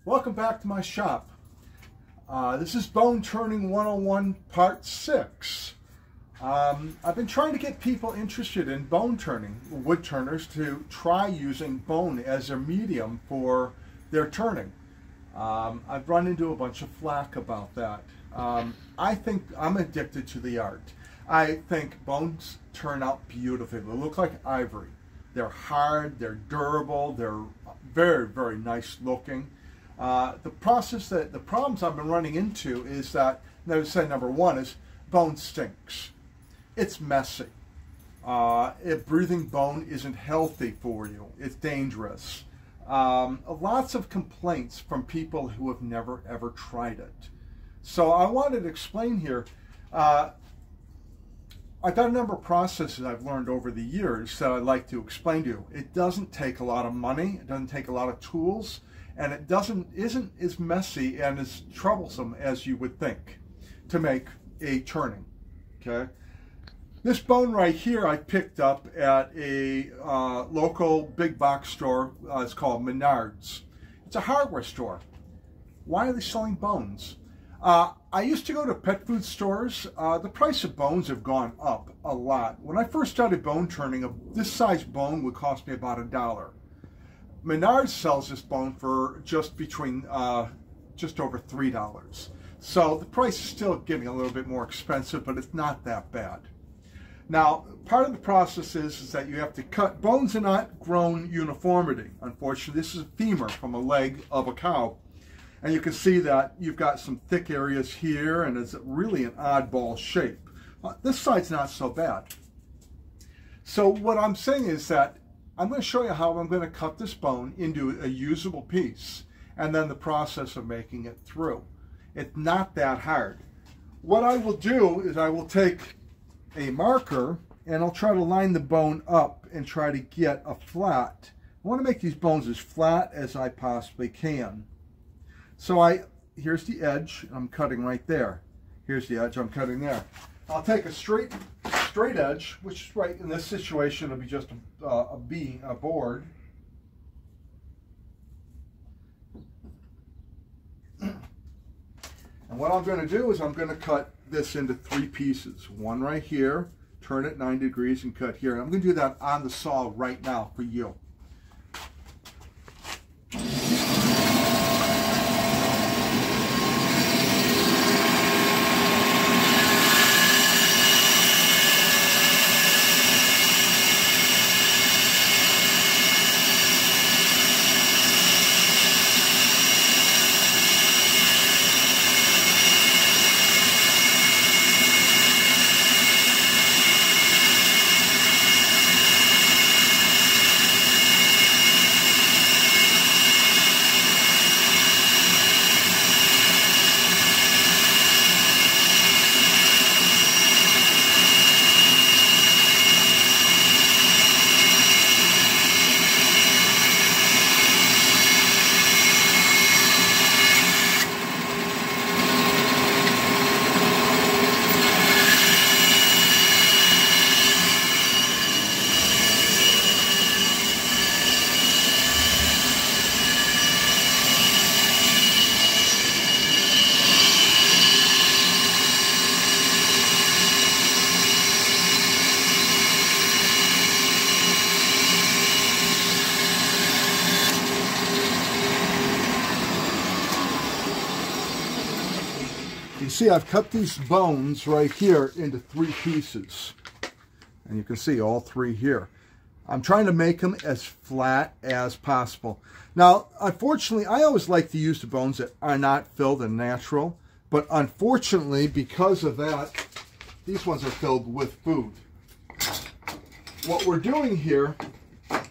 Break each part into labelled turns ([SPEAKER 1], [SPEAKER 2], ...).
[SPEAKER 1] Welcome back to my shop. This is Bone Turning 101 Part 6. I've been trying to get people interested in bone turning, wood turners, to try using bone as a medium for their turning. I've run into a bunch of flack about that. I think I'm addicted to the art. I think bones turn out beautifully. They look like ivory. They're hard, they're durable, they're very, very nice looking. The problems I've been running into is that, I would say number one is bone stinks. It's messy. Breathing bone isn't healthy for you. It's dangerous. Lots of complaints from people who have never ever tried it. So I wanted to explain here. I've got a number of processes I've learned over the years that I'd like to explain to you. It doesn't take a lot of money. It doesn't take a lot of tools. And it isn't as messy and as troublesome as you would think to make a turning. Okay, this bone right here I picked up at a local big box store. It's called Menards. It's a hardware store. Why are they selling bones? I used to go to pet food stores. The price of bones have gone up a lot. When I first started bone turning, this size bone would cost me about $1. Menards sells this bone for just over $3. So the price is still getting a little bit more expensive, but it's not that bad. Now, part of the process is that you have to cut. Bones are not grown uniformity. Unfortunately, this is a femur from a leg of a cow. And you can see that you've got some thick areas here, and it's really an oddball shape. This side's not so bad. So what I'm saying is that I'm going to show you how I'm going to cut this bone into a usable piece, and then the process of making it through. It's not that hard. What I will do is I will take a marker and I'll try to line the bone up and try to get a flat. I want to make these bones as flat as I possibly can. So here's the edge, I'm cutting right there. Here's the edge, I'm cutting there. I'll take a straight edge, which is right in this situation will be just a board. And what I'm going to do is I'm going to cut this into 3 pieces. One right here, turn it 90 degrees and cut here. And I'm going to do that on the saw right now for you. You see, I've cut these bones right here into 3 pieces. And you can see all 3 here. I'm trying to make them as flat as possible. Now, unfortunately, I always like to use the bones that are not filled and natural. But unfortunately, because of that, these ones are filled with food. What we're doing here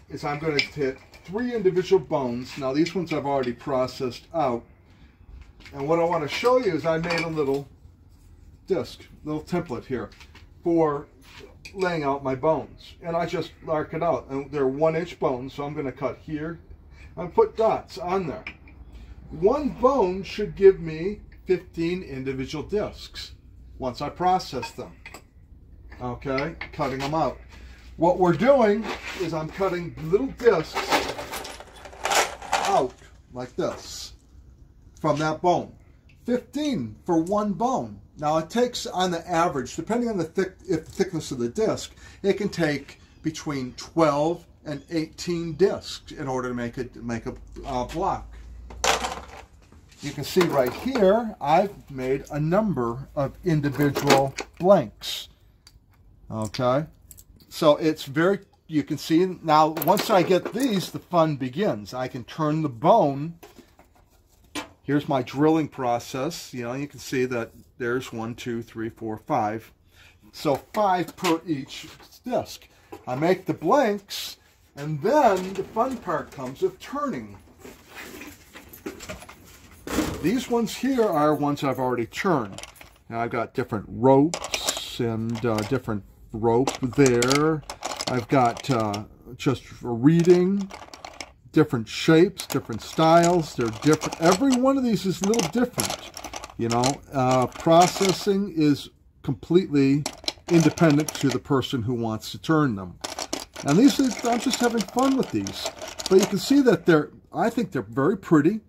[SPEAKER 1] is I'm going to hit 3 individual bones. Now, these ones I've already processed out. And what I want to show you is I made a little disc, little template here for laying out my bones. And I just mark it out. And they're 1-inch bones, so I'm going to cut here and put dots on there. 1 bone should give me 15 individual discs once I process them. Okay, cutting them out. What we're doing is I'm cutting little discs out like this. from that bone. 15 for one bone. Now it takes, on the average, depending on the thickness of the disc, it can take between 12 and 18 discs in order to make a block. You can see right here, I've made a number of individual blanks. Okay, so it's very, you can see now, once I get these, the fun begins. I can turn the bone. Here's my drilling process. You know, you can see that there's 1, 2, 3, 4, 5. So 5 per each disc. I make the blanks, and then the fun part comes of turning. These ones here are ones I've already turned. Now I've got different ropes and different rope there. I've got just reading, different shapes, different styles. They're different. Every one of these is a little different. You know, processing is completely independent to the person who wants to turn them. And these, I'm just having fun with these. But you can see that I think they're very pretty.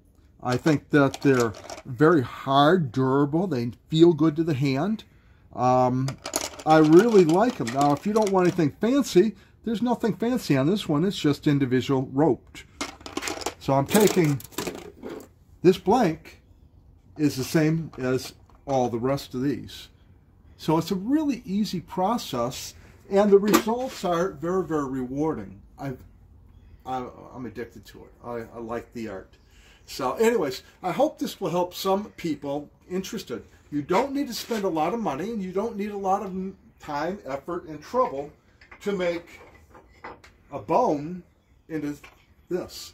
[SPEAKER 1] I think that they're very hard, durable. They feel good to the hand. I really like them. Now, if you don't want anything fancy, there's nothing fancy on this one. It's just individual roped. So I'm taking this blank is the same as all the rest of these. So it's a really easy process, and the results are very, very rewarding. I'm addicted to it. I like the art. So anyways, I hope this will help some people interested. You don't need to spend a lot of money, and you don't need a lot of time, effort, and trouble to make a bone into this.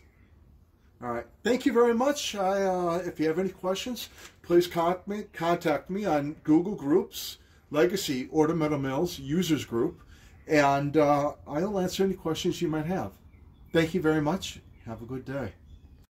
[SPEAKER 1] All right. Thank you very much. If you have any questions, please contact me on Google Groups, Legacy Ornamental Mills Users Group, and I'll answer any questions you might have. Thank you very much. Have a good day.